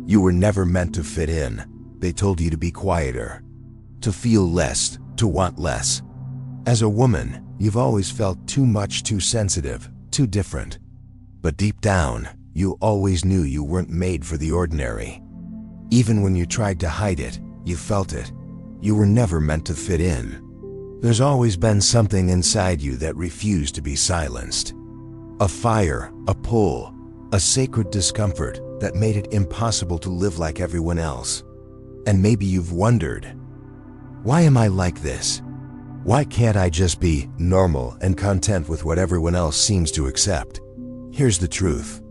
You were never meant to fit in. They told you to be quieter, to feel less, to want less. As a woman, you've always felt too much, too sensitive, too different. But deep down, you always knew you weren't made for the ordinary. Even when you tried to hide it, you felt it. You were never meant to fit in. There's always been something inside you that refused to be silenced. A fire, a pull, a sacred discomfort that made it impossible to live like everyone else. And maybe you've wondered, why am I like this? Why can't I just be normal and content with what everyone else seems to accept? Here's the truth.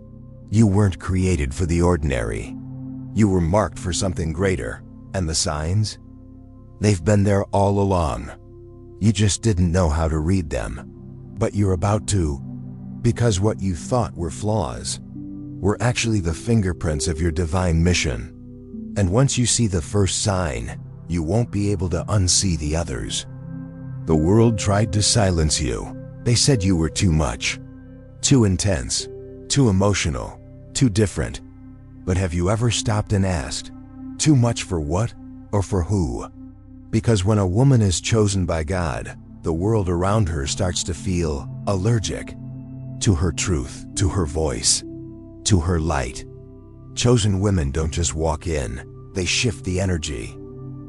You weren't created for the ordinary. You were marked for something greater. And the signs? They've been there all along. You just didn't know how to read them. But you're about to, because what you thought were flaws were actually the fingerprints of your divine mission. And once you see the first sign, you won't be able to unsee the others. The world tried to silence you. They said you were too much, too intense, too emotional, too different. But have you ever stopped and asked, too much for what or for who? Because when a woman is chosen by God, the world around her starts to feel allergic to her truth, to her voice, to her light. Chosen women don't just walk in, they shift the energy.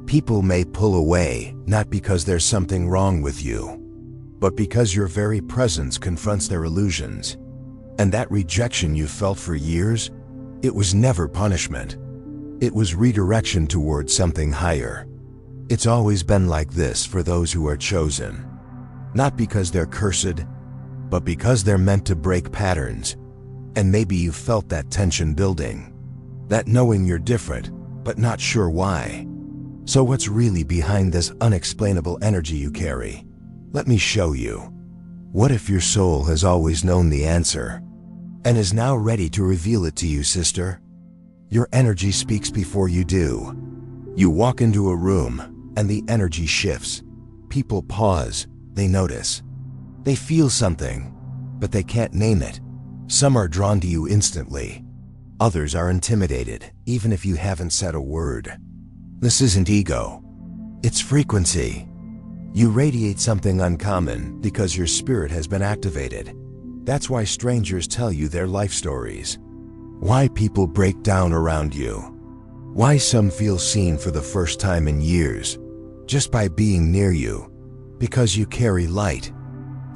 People may pull away, not because there's something wrong with you, but because your very presence confronts their illusions. And that rejection you felt for years, it was never punishment. It was redirection towards something higher. It's always been like this for those who are chosen. Not because they're cursed, but because they're meant to break patterns. And maybe you felt that tension building. That knowing you're different, but not sure why. So what's really behind this unexplainable energy you carry? Let me show you. What if your soul has always known the answer and is now ready to reveal it to you, sister? Your energy speaks before you do. You walk into a room and the energy shifts. People pause, they notice. They feel something, but they can't name it. Some are drawn to you instantly. Others are intimidated, even if you haven't said a word. This isn't ego. It's frequency. You radiate something uncommon because your spirit has been activated. That's why strangers tell you their life stories. Why people break down around you. Why some feel seen for the first time in years, just by being near you, because you carry light.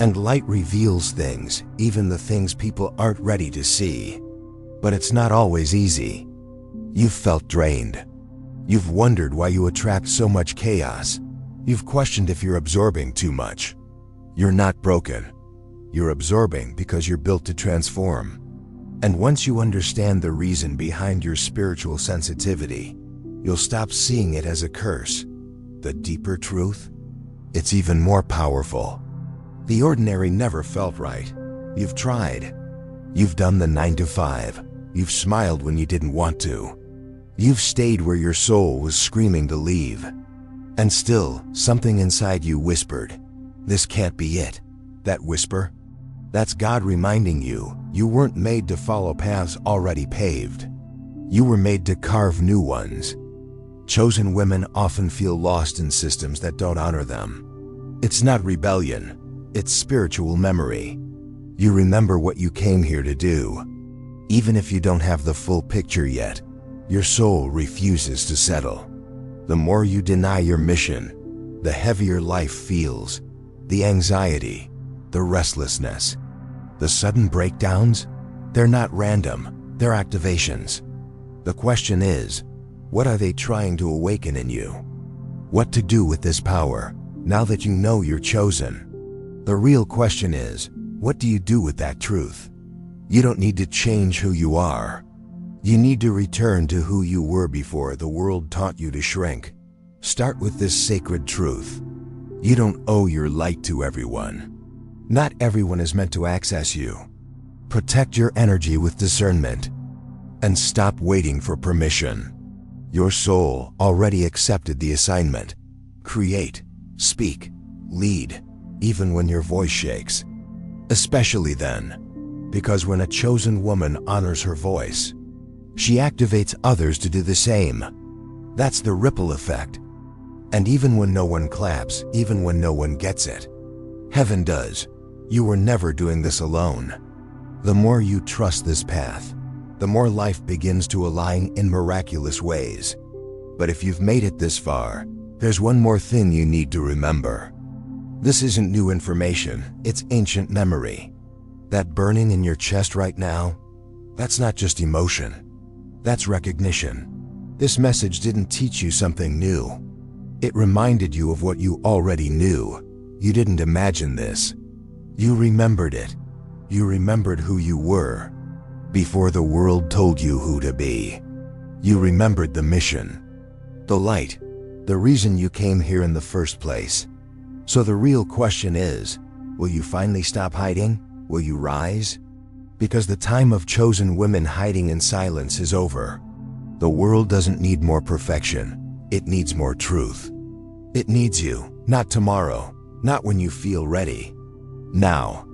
And light reveals things, even the things people aren't ready to see. But it's not always easy. You've felt drained. You've wondered why you attract so much chaos. You've questioned if you're absorbing too much. You're not broken. You're absorbing because you're built to transform. And once you understand the reason behind your spiritual sensitivity, you'll stop seeing it as a curse. The deeper truth? It's even more powerful. The ordinary never felt right. You've tried. You've done the 9 to 5. You've smiled when you didn't want to. You've stayed where your soul was screaming to leave. And still, something inside you whispered, this can't be it. That whisper? That's God reminding you, you weren't made to follow paths already paved. You were made to carve new ones. Chosen women often feel lost in systems that don't honor them. It's not rebellion, it's spiritual memory. You remember what you came here to do. Even if you don't have the full picture yet, your soul refuses to settle. The more you deny your mission, the heavier life feels. The anxiety, the restlessness, the sudden breakdowns, they're not random, they're activations. The question is, what are they trying to awaken in you? What to do with this power, now that you know you're chosen? The real question is, what do you do with that truth? You don't need to change who you are. You need to return to who you were before the world taught you to shrink. Start with this sacred truth. You don't owe your light to everyone. Not everyone is meant to access you. Protect your energy with discernment. And stop waiting for permission. Your soul already accepted the assignment. Create, speak, lead, even when your voice shakes. Especially then, because when a chosen woman honors her voice, she activates others to do the same. That's the ripple effect. And even when no one claps, even when no one gets it, heaven does. You were never doing this alone. The more you trust this path, the more life begins to align in miraculous ways. But if you've made it this far, there's one more thing you need to remember. This isn't new information, it's ancient memory. That burning in your chest right now, that's not just emotion, that's recognition. This message didn't teach you something new. It reminded you of what you already knew. You didn't imagine this. You remembered it. You remembered who you were before the world told you who to be. You remembered the mission, the light, the reason you came here in the first place. So the real question is, will you finally stop hiding? Will you rise? Because the time of chosen women hiding in silence is over. The world doesn't need more perfection. It needs more truth. It needs you, not tomorrow, not when you feel ready. Now.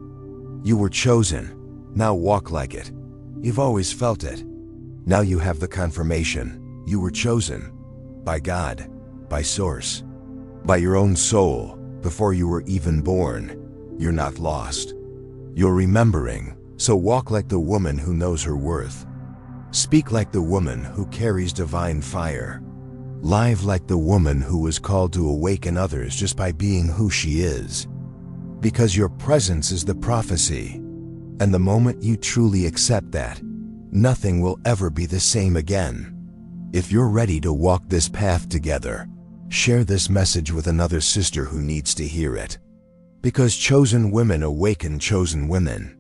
You were chosen. Now walk like it. You've always felt it. Now you have the confirmation. You were chosen. By God. By Source. By your own soul. Before you were even born. You're not lost. You're remembering. So walk like the woman who knows her worth. Speak like the woman who carries divine fire. Live like the woman who was called to awaken others just by being who she is. Because your presence is the prophecy. And the moment you truly accept that, nothing will ever be the same again. If you're ready to walk this path together, share this message with another sister who needs to hear it. Because chosen women awaken chosen women.